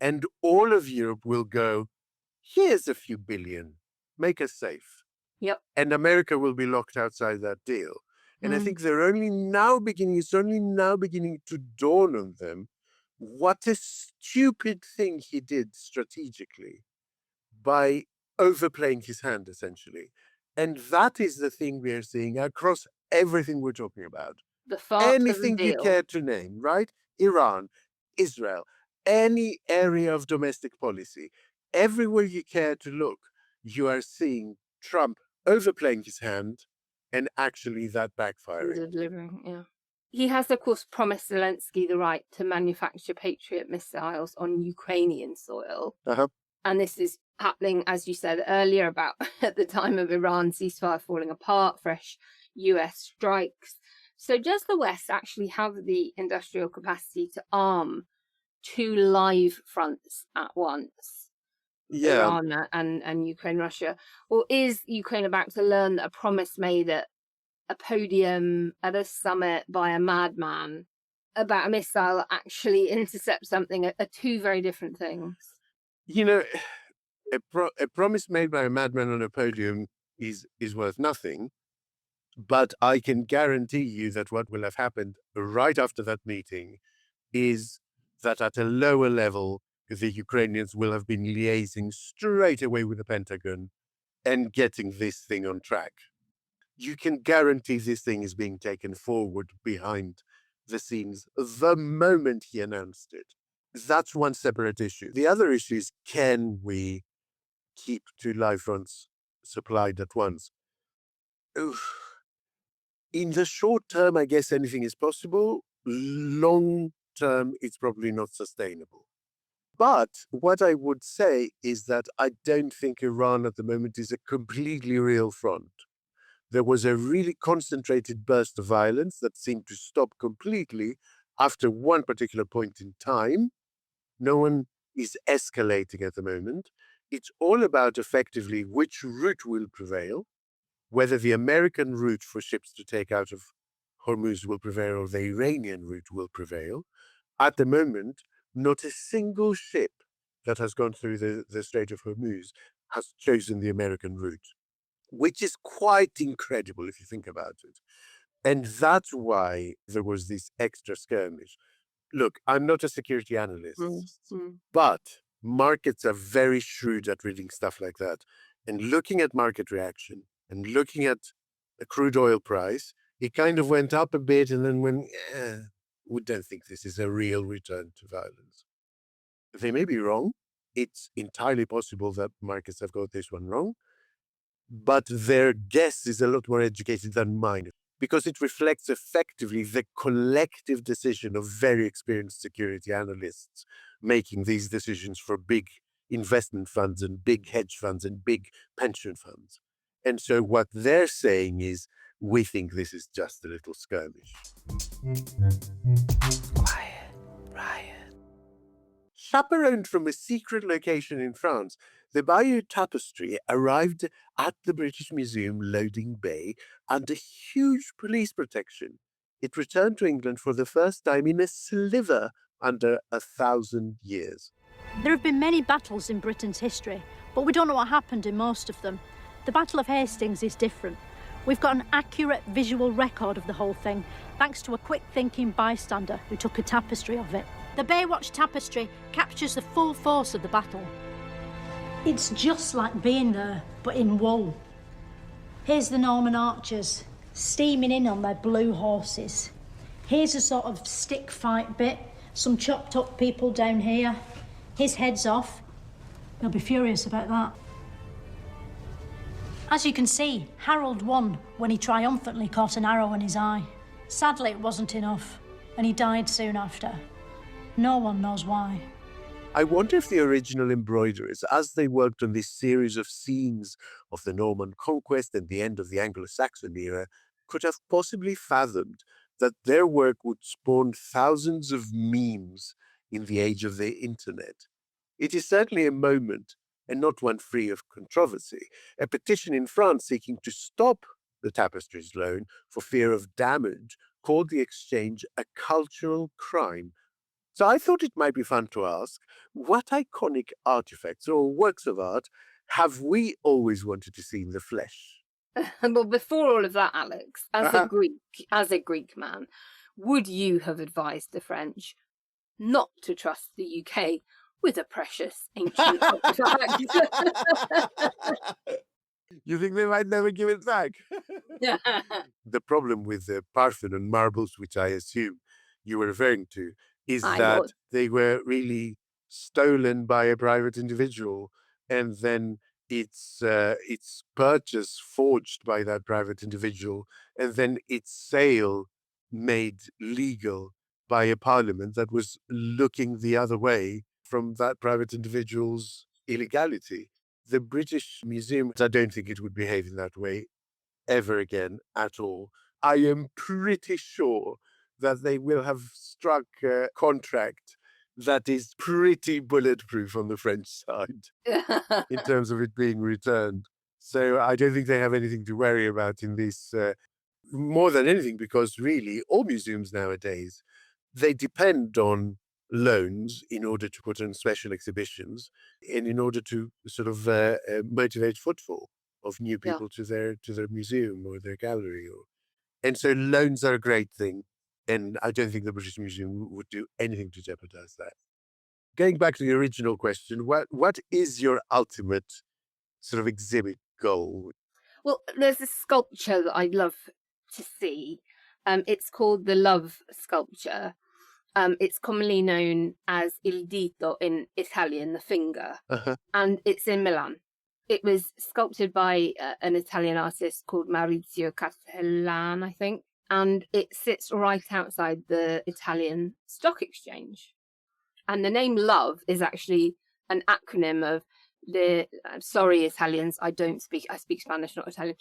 Speaker 4: And all of Europe will go, here's a few billion, make us safe.
Speaker 3: Yep.
Speaker 4: And America will be locked outside that deal. And I think it's only now beginning to dawn on them what a stupid thing he did strategically by overplaying his hand, essentially. And that is the thing we are seeing across everything we're talking about. Anything you care to name, right? Iran, Israel, any area of domestic policy, everywhere you care to look, you are seeing Trump overplaying his hand and actually that backfiring.
Speaker 3: Delivering, yeah. He has, of course, promised Zelensky the right to manufacture Patriot missiles on Ukrainian soil. And this is happening, as you said earlier, about at the time of Iran's ceasefire falling apart, fresh US strikes. So does the West actually have the industrial capacity to arm two live fronts at once? Iran and Ukraine, Russia? Or is Ukraine about to learn that a promise made at a podium at a summit by a madman about a missile that actually intercepts something are two very different things?
Speaker 4: You know, a promise made by a madman on a podium is worth nothing. But I can guarantee you that what will have happened right after that meeting is that at a lower level, the Ukrainians will have been liaising straight away with the Pentagon and getting this thing on track. You can guarantee this thing is being taken forward behind the scenes the moment he announced it. That's one separate issue. The other issue is, can we keep two live fronts supplied at once? In the short term, I guess anything is possible. Long term, it's probably not sustainable. But what I would say is that I don't think Iran at the moment is a completely real front. There was a really concentrated burst of violence that seemed to stop completely after one particular point in time. No one is escalating at the moment. It's all about effectively which route will prevail, whether the American route for ships to take out of Hormuz will prevail or the Iranian route will prevail. At the moment, not a single ship that has gone through the Strait of Hormuz has chosen the American route. which is quite incredible if you think about it. And that's why there was this extra skirmish. Look, I'm not a security analyst, but markets are very shrewd at reading stuff like that. And looking at market reaction and looking at the crude oil price, it kind of went up a bit and then went, we don't think this is a real return to violence. They may be wrong. It's entirely possible that markets have got this one wrong, but their guess is a lot more educated than mine because it reflects effectively the collective decision of very experienced security analysts making these decisions for big investment funds and big hedge funds and big pension funds. And so what they're saying is, we think this is just a little skirmish.
Speaker 8: Quiet, Riot.
Speaker 4: Chaperoned from a secret location in France, the Bayeux Tapestry arrived at the British Museum loading bay under huge police protection. It returned to England for the first time in a sliver under 1,000 years.
Speaker 13: There have been many battles in Britain's history, but we don't know what happened in most of them. The Battle of Hastings is different. We've got an accurate visual record of the whole thing, thanks to a quick-thinking bystander who took a tapestry of it. The Baywatch Tapestry captures the full force of the battle. It's just like being there, but in wool. Here's the Norman archers, steaming in on their blue horses. Here's a sort of stick fight bit, some chopped up people down here. His head's off. He'll be furious about that. As you can see, Harold won when he triumphantly caught an arrow in his eye. Sadly, it wasn't enough, and he died soon after. No one knows why.
Speaker 4: I wonder if the original embroiderers, as they worked on this series of scenes of the Norman conquest and the end of the Anglo-Saxon era, could have possibly fathomed that their work would spawn thousands of memes in the age of the internet. It is certainly a moment, and not one free of controversy. A petition in France seeking to stop the tapestry's loan for fear of damage called the exchange a cultural crime. So I thought it might be fun to ask, what iconic artifacts or works of art have we always wanted to see in the flesh?
Speaker 3: Well, before all of that, Alex, as a Greek man, would you have advised the French not to trust the UK with a precious ancient artifact?
Speaker 4: You think they might never give it back? The problem with the Parthenon marbles, which I assume you were referring to, is that they were really stolen by a private individual, and then its purchase forged by that private individual, and then its sale made legal by a parliament that was looking the other way from that private individual's illegality. The British Museum, I don't think it would behave in that way ever again at all. I am pretty sure that they will have struck a contract that is pretty bulletproof on the French side in terms of it being returned. So I don't think they have anything to worry about in this, more than anything, because really all museums nowadays, they depend on loans in order to put on special exhibitions and in order to sort of motivate footfall of new people to their museum or their gallery. And so loans are a great thing. And I don't think the British Museum would do anything to jeopardize that. Going back to the original question, what is your ultimate sort of exhibit goal?
Speaker 3: Well, there's a sculpture that I'd love to see. It's called the Love Sculpture. It's commonly known as Il Dito in Italian, the finger, and it's in Milan. It was sculpted by an Italian artist called Maurizio Castellan, I think. And it sits right outside the Italian Stock Exchange. And the name Love is actually an acronym of sorry, Italians, I speak Spanish, not Italian.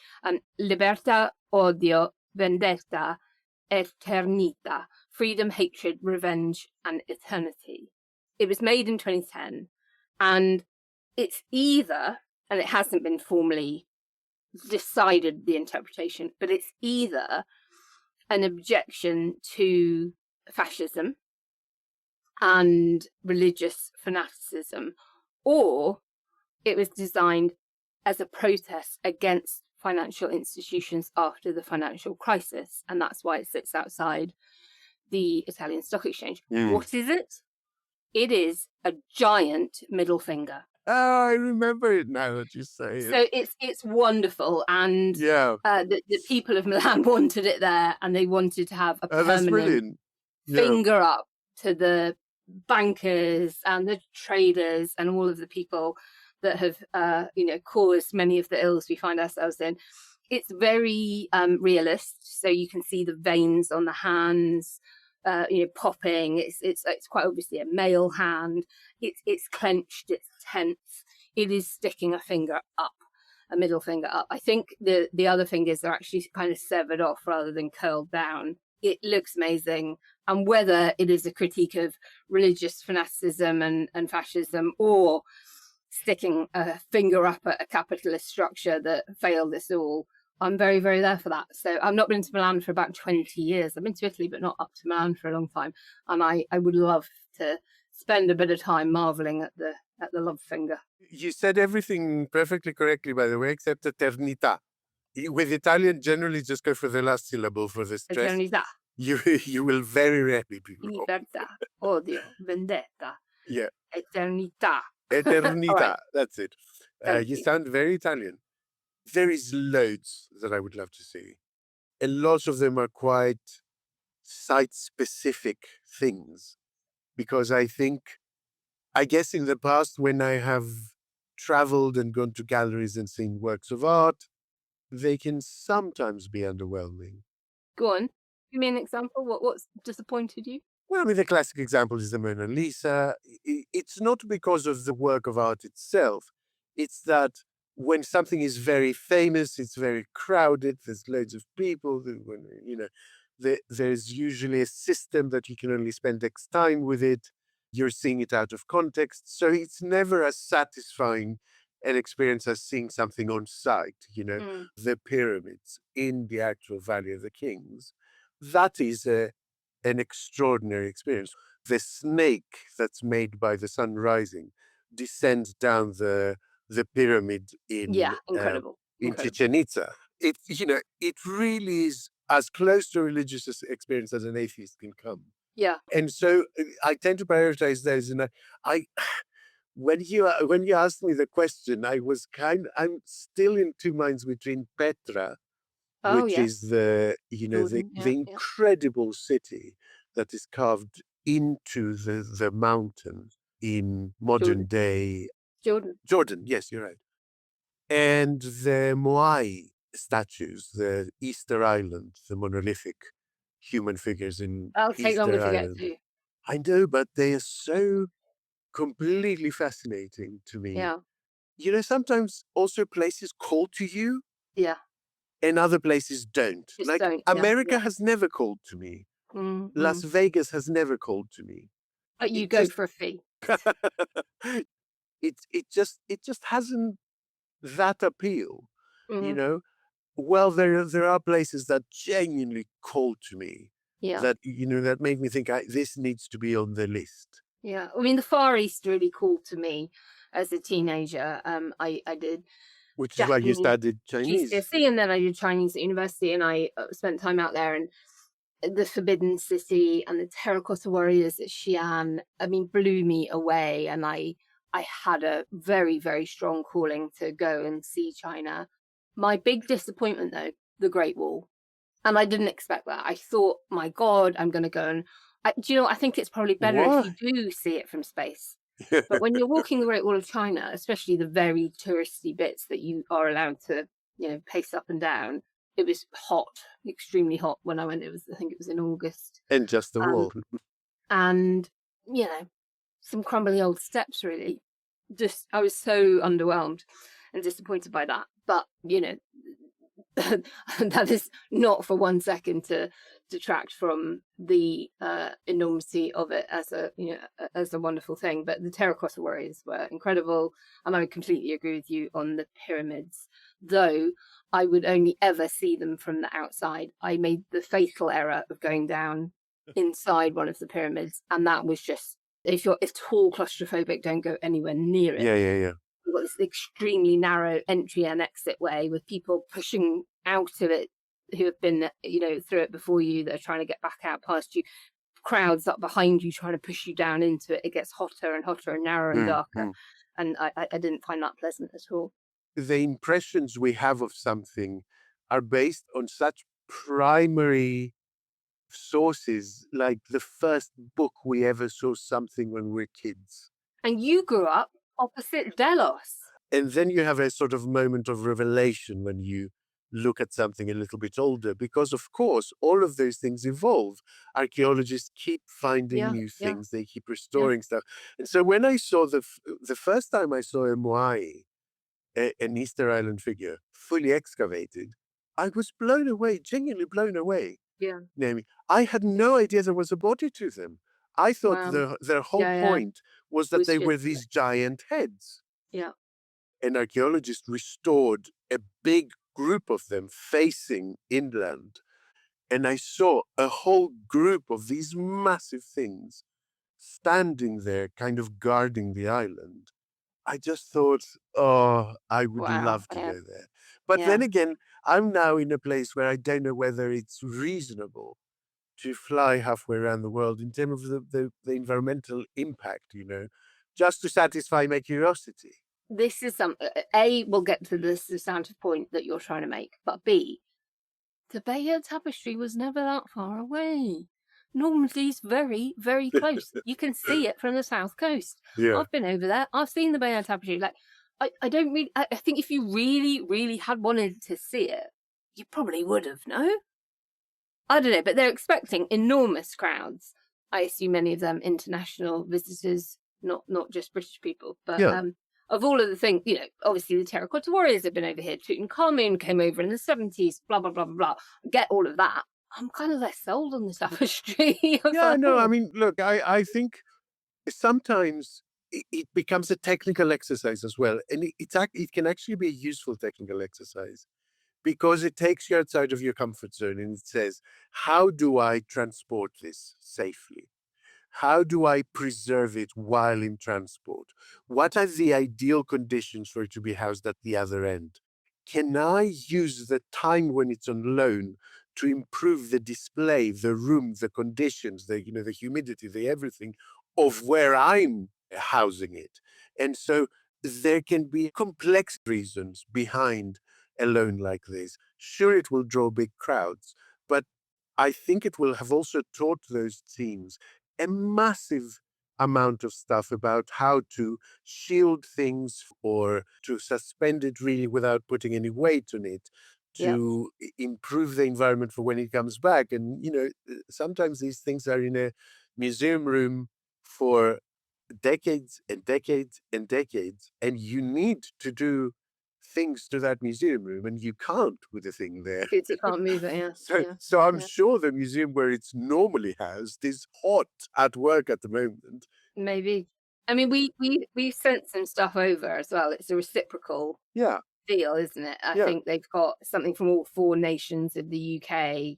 Speaker 3: Libertà, odio, vendetta, eternità. Freedom, hatred, revenge, and eternity. It was made in 2010. And it's either, and it hasn't been formally decided the interpretation, but it's either an objection to fascism and religious fanaticism, or it was designed as a protest against financial institutions after the financial crisis, and that's why it sits outside the Italian Stock Exchange. What is it? It is a giant middle finger.
Speaker 4: Oh, I remember it now that you say it.
Speaker 3: So it's wonderful, and the people of Milan wanted it there, and they wanted to have a permanent finger up to the bankers and the traders and all of the people that have caused many of the ills we find ourselves in. It's very realist, so you can see the veins on the hands popping. It's quite obviously a male hand. It's clenched, it's tense. It is sticking a finger up, a middle finger up. I think the other fingers are actually kind of severed off rather than curled down. It looks amazing. And whether it is a critique of religious fanaticism and fascism, or sticking a finger up at a capitalist structure that failed us all, I'm very, very there for that. So I've not been to Milan for about 20 years. I've been to Italy, but not up to Milan for a long time. And I would love to spend a bit of time marveling at the love finger.
Speaker 4: You said everything perfectly correctly, by the way, except eternità. With Italian, generally just go for the last syllable for the stress.
Speaker 3: Eternità.
Speaker 4: You will very rarely be wrong.
Speaker 3: Libertà, odio, vendetta.
Speaker 4: Yeah.
Speaker 3: Eternità.
Speaker 4: Eternità,
Speaker 3: Right.
Speaker 4: That's it. You sound very Italian. There is loads that I would love to see. And lots of them are quite site-specific things. Because I guess in the past, when I have traveled and gone to galleries and seen works of art, they can sometimes be underwhelming.
Speaker 3: Go on. Give me an example. What's disappointed you?
Speaker 4: Well, I mean, the classic example is the Mona Lisa. It's not because of the work of art itself. It's that when something is very famous, it's very crowded. There's loads of people. There's usually a system that you can only spend X time with it. You're seeing it out of context. So it's never as satisfying an experience as seeing something on site, the pyramids in the actual Valley of the Kings. That is an extraordinary experience. The snake that's made by the sun rising descends down the pyramid in
Speaker 3: incredible.
Speaker 4: Chichen Itza. It really is as close to a religious experience as an atheist can come.
Speaker 3: Yeah.
Speaker 4: And so I tend to prioritize those. And when you asked me the question, I'm still in two minds between Petra, which is the incredible city that is carved into the mountain in modern day Jordan. Yes, you're right. And the Moai statues, the Easter Island, the monolithic human figures in
Speaker 3: I'll take
Speaker 4: Easter
Speaker 3: longer to
Speaker 4: Island.
Speaker 3: get to.
Speaker 4: I know, but they are so completely fascinating to me.
Speaker 3: Yeah.
Speaker 4: Sometimes also places call to you.
Speaker 3: Yeah.
Speaker 4: And other places don't.
Speaker 3: Just don't,
Speaker 4: America has never called to me. Las Vegas has never called to me.
Speaker 3: But you go for a fee.
Speaker 4: It just hasn't that appeal. Well, there are places that genuinely call to me.
Speaker 3: Yeah.
Speaker 4: That that make me think this needs to be on the list.
Speaker 3: Yeah. I mean, the Far East really called to me as a teenager. I did.
Speaker 4: Which is why you studied Chinese.
Speaker 3: GCSE, and then I did Chinese at university, and I spent time out there. And the Forbidden City and the Terracotta Warriors at Xi'an, blew me away. And I had a very, very strong calling to go and see China. My big disappointment, though, the Great Wall. And I didn't expect that. I thought, my God, I'm going to go and... I think it's probably better if you do see it from space. But when you're walking the Great Wall of China, especially the very touristy bits that you are allowed to, pace up and down, it was hot, extremely hot when I went. I think it was in August.
Speaker 4: And just the wall.
Speaker 3: And, some crumbly old steps, really. I was so underwhelmed and disappointed by that. But, that is not for 1 second to detract from the enormity of it as a wonderful thing. But the Terracotta Warriors were incredible, and I would completely agree with you on the pyramids, though I would only ever see them from the outside. I made the fatal error of going down inside one of the pyramids, and that was just, if you're at all claustrophobic, don't go anywhere near it.
Speaker 4: Yeah.
Speaker 3: You've got this extremely narrow entry and exit way with people pushing out of it who have been, through it before you, that are trying to get back out past you. Crowds up behind you trying to push you down into it. It gets hotter and hotter and narrower and darker. And I didn't find that pleasant at all.
Speaker 4: The impressions we have of something are based on such primary sources, like the first book we ever saw something when we were kids.
Speaker 3: And you grew up opposite Delos.
Speaker 4: And then you have a sort of moment of revelation when you look at something a little bit older, because of course all of those things evolve. Archaeologists keep finding new things, they keep restoring stuff. And so when I saw the first time I saw a Moai, an Easter Island figure, fully excavated, I was blown away, genuinely blown away.
Speaker 3: Yeah.
Speaker 4: Naomi, I had no idea there was a body to them. I thought their whole point was that they were these giant heads.
Speaker 3: Yeah.
Speaker 4: And archaeologists restored a big group of them facing inland. And I saw a whole group of these massive things standing there, kind of guarding the island. I just thought, oh, I would love to go there. But then again, I'm now in a place where I don't know whether it's reasonable to fly halfway around the world in terms of the environmental impact, just to satisfy my curiosity.
Speaker 3: This is A, we'll get to the substantive point that you're trying to make, but B, the Bayeux Tapestry was never that far away. Normandy's very, very close. You can see it from the south coast.
Speaker 4: Yeah.
Speaker 3: I've been over there. I've seen the Bayeux Tapestry. Like, I don't really. I think if you really, really had wanted to see it, you probably would have. No, I don't know. But they're expecting enormous crowds. I assume many of them international visitors, not just British people. But of all of the things, obviously the terracotta warriors have been over here. Tutankhamun came over in the 70s. Blah blah blah blah blah. Get all of that. I'm kind of less sold on the tapestry.
Speaker 4: I mean, look, I think sometimes it becomes a technical exercise as well. And it can actually be a useful technical exercise because it takes you outside of your comfort zone and it says, how do I transport this safely? How do I preserve it while in transport? What are the ideal conditions for it to be housed at the other end? Can I use the time when it's on loan to improve the display, the room, the conditions, the humidity, the everything of where I'm housing it? And so there can be complex reasons behind a loan like this. Sure, it will draw big crowds, but I think it will have also taught those teams a massive amount of stuff about how to shield things or to suspend it really without putting any weight on it, to improve the environment for when it comes back. And, sometimes these things are in a museum room for decades and decades and decades, and you need to do things to that museum room, and you can't with the thing there.
Speaker 3: You can't move it,
Speaker 4: So I'm sure the museum where it's normally housed is hot at work at the moment.
Speaker 3: Maybe. I mean, we sent some stuff over as well. It's a reciprocal deal, isn't it? I think they've got something from all 4 nations of the UK,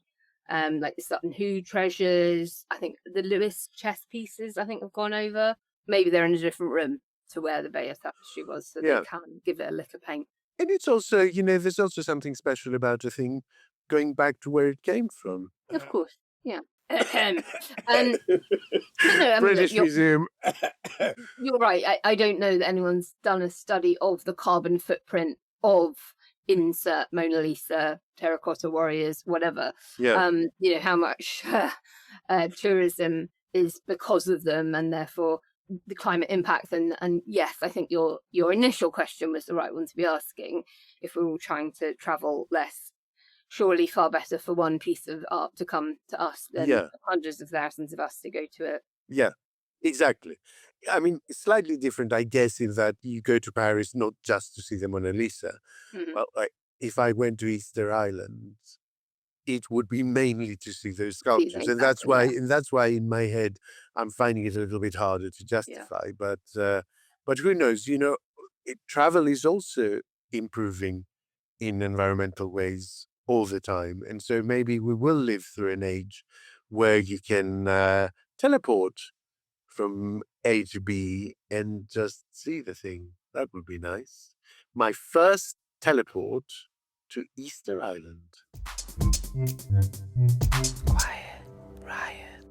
Speaker 3: like the Sutton Hoo treasures. I think the Lewis chess pieces, I think, have gone over. Maybe they're in a different room to where the Bayeux Tapestry was, so they can give it a lick of paint.
Speaker 4: And it's also, there's also something special about the thing going back to where it came from.
Speaker 3: Of course, yeah.
Speaker 4: British Museum.
Speaker 3: You're right. I don't know that anyone's done a study of the carbon footprint of insert Mona Lisa, terracotta warriors, whatever. How much tourism is because of them, and therefore the climate impact. And yes, I think your initial question was the right one to be asking. If we're all trying to travel less, surely far better for one piece of art to come to us than hundreds of thousands of us to go to it.
Speaker 4: Yeah, exactly. I mean, it's slightly different, I guess, in that you go to Paris not just to see the Mona Lisa. Well, if I went to Easter Island, it would be mainly to see those sculptures, and that's why in my head I'm finding it a little bit harder to justify. But who knows? Travel is also improving in environmental ways all the time, and so maybe we will live through an age where you can teleport from HB and just see the thing. That would be nice. My first teleport to Easter Island.
Speaker 8: Quiet, Riot.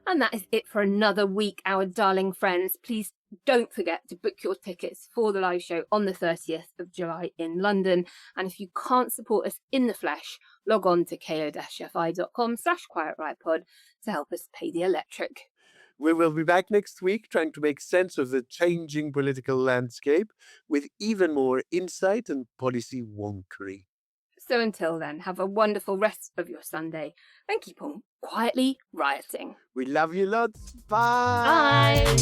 Speaker 3: And that is it for another week, our darling friends. Please don't forget to book your tickets for the live show on the 30th of July in London. And if you can't support us in the flesh, log on to ko-fi.com/quietriotpod to help us pay the electric.
Speaker 4: We will be back next week trying to make sense of the changing political landscape with even more insight and policy wonkery.
Speaker 3: So until then, have a wonderful rest of your Sunday and keep on quietly rioting.
Speaker 4: We love you lots. Bye.
Speaker 3: Bye.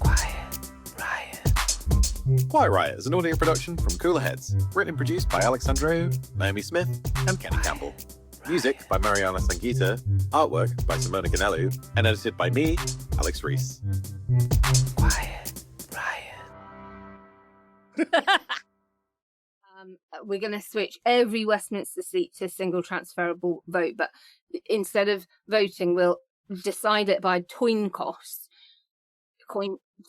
Speaker 8: Quiet, Riot.
Speaker 14: Quiet Riot is an audio production from Cooler Heads, written and produced by Andreou, Naomi Smith, and Kenny Campbell. Music by Mariana Sangeeta, artwork by Simona Ganellu, and edited by me, Alex Reese.
Speaker 8: Quiet, Riot.
Speaker 3: We're going to switch every Westminster seat to a single transferable vote, but instead of voting, we'll decide it by coin cost.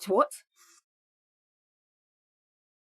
Speaker 3: What?